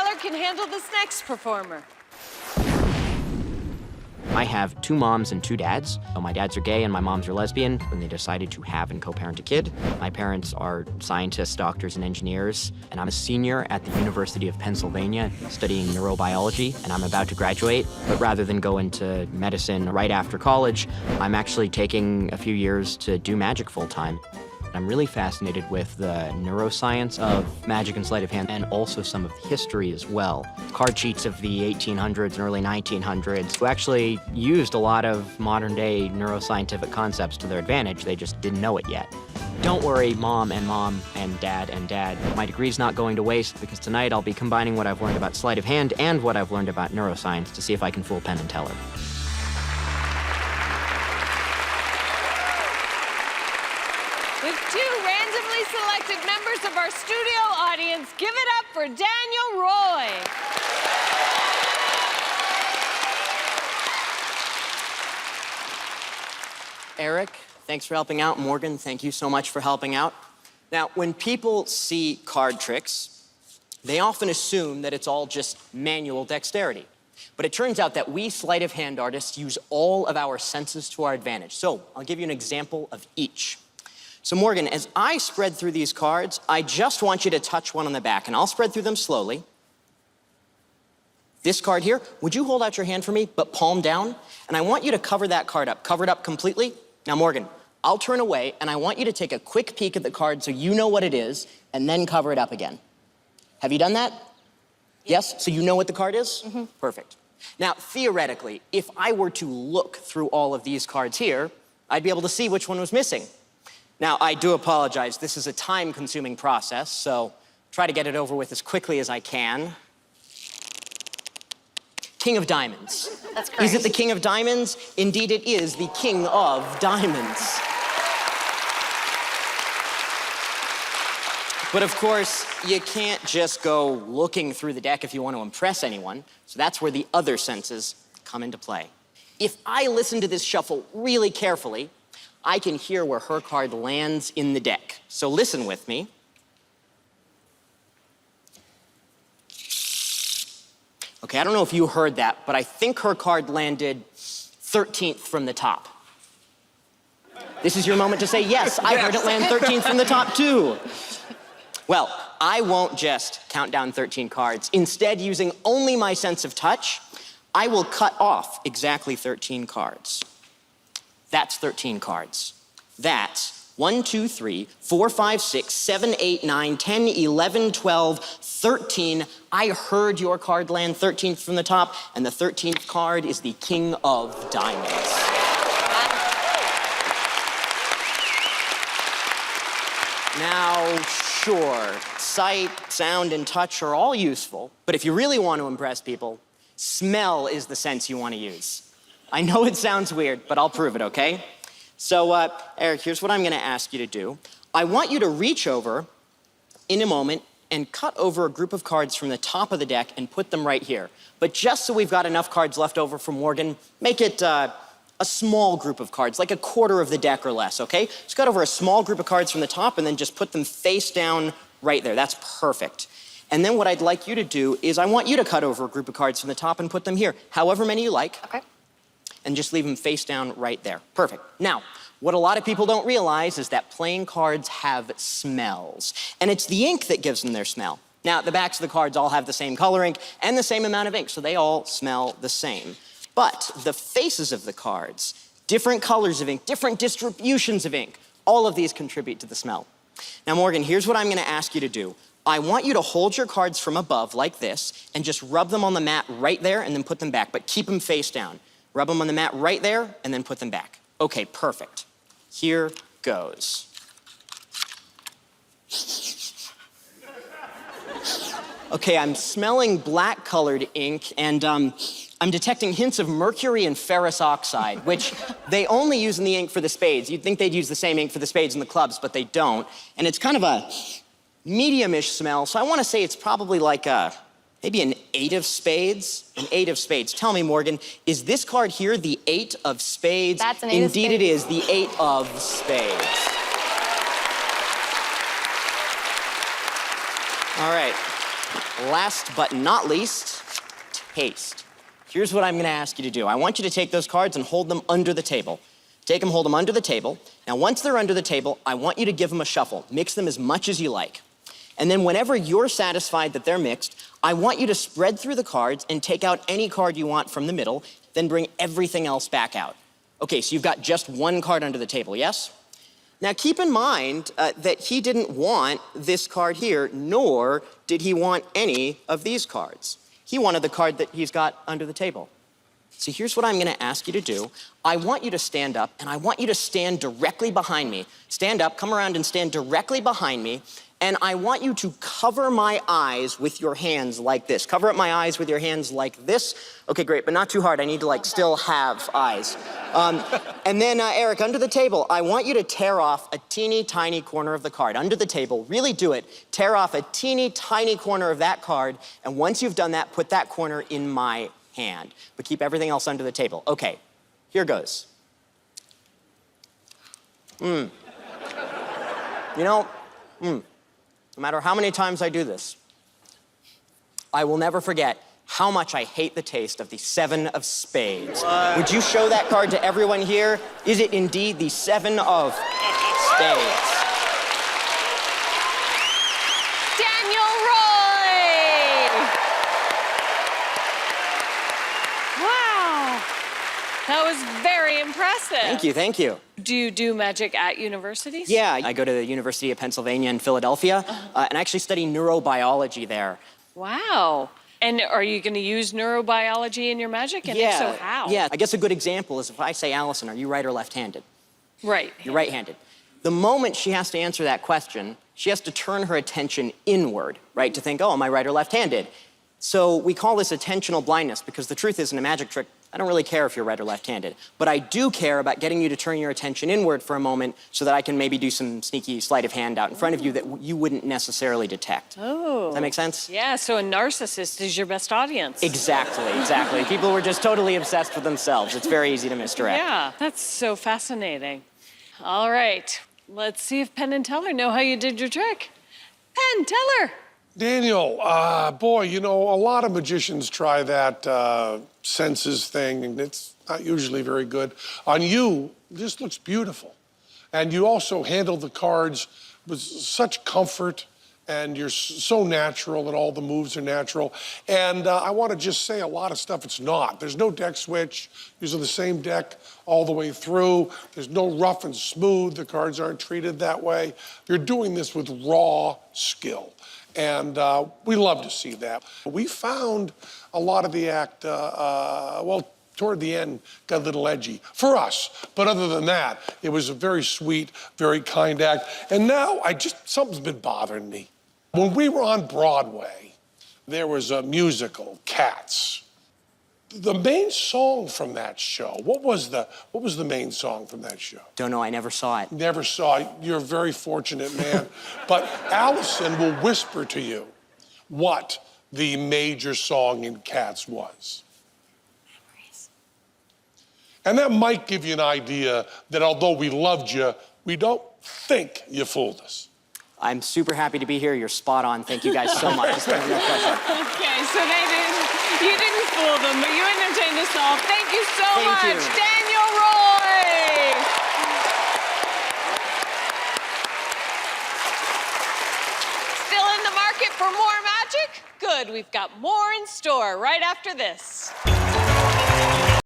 Teller can handle this next performer. I have 2 moms and 2 dads. My dads are gay and my moms are lesbian when they decided to have and co-parent a kid. My parents are scientists, doctors, and engineers, and I'm a senior at the University of Pennsylvania studying neurobiology, and I'm about to graduate. But rather than go into medicine right after college, I'm actually taking a few years to do magic full-time. I'm really fascinated with the neuroscience of magic and sleight of hand and also some of the history as well. Card cheats of the 1800s and early 1900s who actually used a lot of modern-day neuroscientific concepts to their advantage. They just didn't know it yet. Don't worry, mom and dad. My degree's not going to waste because tonight I'll be combining what I've learned about sleight of hand and what I've learned about neuroscience to see if I can fool Penn and Teller. With 2 randomly selected members of our studio audience, give it up for Daniel Roy. Eric, thanks for helping out. Morgan, thank you so much for helping out. Now, when people see card tricks, they often assume that it's all just manual dexterity. But it turns out that we sleight of hand artists use all of our senses to our advantage. So I'll give you an example of each. So Morgan, as I spread through these cards, I just want you to touch one on the back, and I'll spread through them slowly. This card here, would you hold out your hand for me, but palm down? And I want you to cover that card up. Cover it up completely. Now, Morgan, I'll turn away, and I want you to take a quick peek at the card so you know what it is, and then cover it up again. Have you done that? Yes? So you know what the card is? Mm-hmm. Perfect. Now, theoretically, if I were to look through all of these cards here, I'd be able to see which one was missing. Now, I do apologize. This is a time-consuming process, so try to get it over with as quickly as I can. King of Diamonds. That's correct. Is it the King of Diamonds? Indeed, it is the King of Diamonds. But of course, you can't just go looking through the deck if you want to impress anyone, so that's where the other senses come into play. If I listen to this shuffle really carefully, I can hear where her card lands in the deck. So listen with me. Okay, I don't know if you heard that, but I think her card landed 13th from the top. This is your moment to say, yes, I heard it land 13th from the top too. Well, I won't just count down 13 cards. Instead, using only my sense of touch, I will cut off exactly 13 cards. That's 13 cards. That's 1, 2, 3, 4, 5, 6, 7, 8, 9, 10, 11, 12, 13. I heard your card land 13th from the top, and the 13th card is the King of Diamonds. Now, sure, sight, sound, and touch are all useful, but if you really want to impress people, smell is the sense you want to use. I know it sounds weird, but I'll prove it, okay? So, Eric, here's what I'm gonna ask you to do. I want you to reach over in a moment and cut over a group of cards from the top of the deck and put them right here. But just so we've got enough cards left over for Morgan, make it a small group of cards, like a quarter of the deck or less, okay? Just cut over a small group of cards from the top and then just put them face down right there. That's perfect. And then what I'd like you to do is I want you to cut over a group of cards from the top and put them here, however many you like. Okay. And just leave them face down right there. Perfect. Now, what a lot of people don't realize is that playing cards have smells. And it's the ink that gives them their smell. Now, the backs of the cards all have the same color ink and the same amount of ink, so they all smell the same. But the faces of the cards, different colors of ink, different distributions of ink, all of these contribute to the smell. Now, Morgan, here's what I'm gonna ask you to do. I want you to hold your cards from above like this and just rub them on the mat right there and then put them back, but keep them face down. Rub them on the mat right there and then put them back. Okay, perfect. Here goes. Okay, I'm smelling black colored ink and I'm detecting hints of mercury and ferrous oxide, which they only use in the ink for the spades. You'd think they'd use the same ink for the spades and the clubs, but they don't. And it's kind of a medium-ish smell, so I want to say it's probably like maybe an 8 of spades. An 8 of spades. Tell me, Morgan, is this card here the 8 of spades? That's an 8 of spades. Indeed it is, the 8 of spades. All right. Last but not least, taste. Here's what I'm gonna ask you to do. I want you to take those cards and hold them under the table. Take them, hold them under the table. Now, once they're under the table, I want you to give them a shuffle. Mix them as much as you like. And then whenever you're satisfied that they're mixed, I want you to spread through the cards and take out any card you want from the middle, then bring everything else back out. Okay, so you've got just one card under the table, yes? Now, keep in mind that he didn't want this card here, nor did he want any of these cards. He wanted the card that he's got under the table. So here's what I'm gonna ask you to do. I want you to stand up, and I want you to stand directly behind me. Stand up, come around and stand directly behind me, and I want you to cover my eyes with your hands like this. Cover up my eyes with your hands like this. Okay, great, but not too hard. I need to, like, still have eyes. And then, Eric, under the table, I want you to tear off a teeny tiny corner of the card. Under the table, really do it. Tear off a teeny tiny corner of that card, and once you've done that, put that corner in my hand. But keep everything else under the table. Okay, here goes. You know, no matter how many times I do this, I will never forget how much I hate the taste of the 7 of spades. Would you show that card to everyone here? Is it indeed the 7 of spades? Daniel Roy! Wow, that was very impressive. Thank you, thank you. Do you do magic at universities? Yeah, I go to the University of Pennsylvania in Philadelphia, and I actually study neurobiology there. Wow. And are you going to use neurobiology in your magic? And if so, how? Yeah, I guess a good example is if I say, Allison, are you right or left-handed? Right. You're right-handed. The moment she has to answer that question, she has to turn her attention inward, right? To think, oh, am I right or left-handed? So we call this attentional blindness because the truth is, in a magic trick, I don't really care if you're right or left-handed, but I do care about getting you to turn your attention inward for a moment so that I can maybe do some sneaky sleight of hand out in front of you that you wouldn't necessarily detect. Oh. Does that make sense? Yeah, so a narcissist is your best audience. Exactly, exactly. People who are just totally obsessed with themselves. It's very easy to misdirect. Yeah, that's so fascinating. All right, let's see if Penn and Teller know how you did your trick. Penn, Teller. Daniel, boy, you know, a lot of magicians try that senses thing, and it's not usually very good. On you, this looks beautiful. And you also handle the cards with such comfort, and you're so natural, and all the moves are natural. And I want to just say a lot of stuff it's not. There's no deck switch, using the same deck all the way through. There's no rough and smooth. The cards aren't treated that way. You're doing this with raw skill. And we love to see that. We found a lot of the act, well, toward the end, got a little edgy for us. But other than that, it was a very sweet, very kind act. And now something's been bothering me. When we were on Broadway, there was a musical, Cats. The main song from that show, what was the main song from that show? Don't know, I never saw it. Never saw it. You're a very fortunate man. But Allison will whisper to you what the major song in Cats was. Memories. And that might give you an idea that although we loved you, we don't think you fooled us. I'm super happy to be here. You're spot on. Thank you guys so much. It's been a real pleasure. Okay, so you didn't fool them, but you entertained us all. Thank you so much, you. Daniel Roy. Still in the market for more magic? Good, we've got more in store right after this.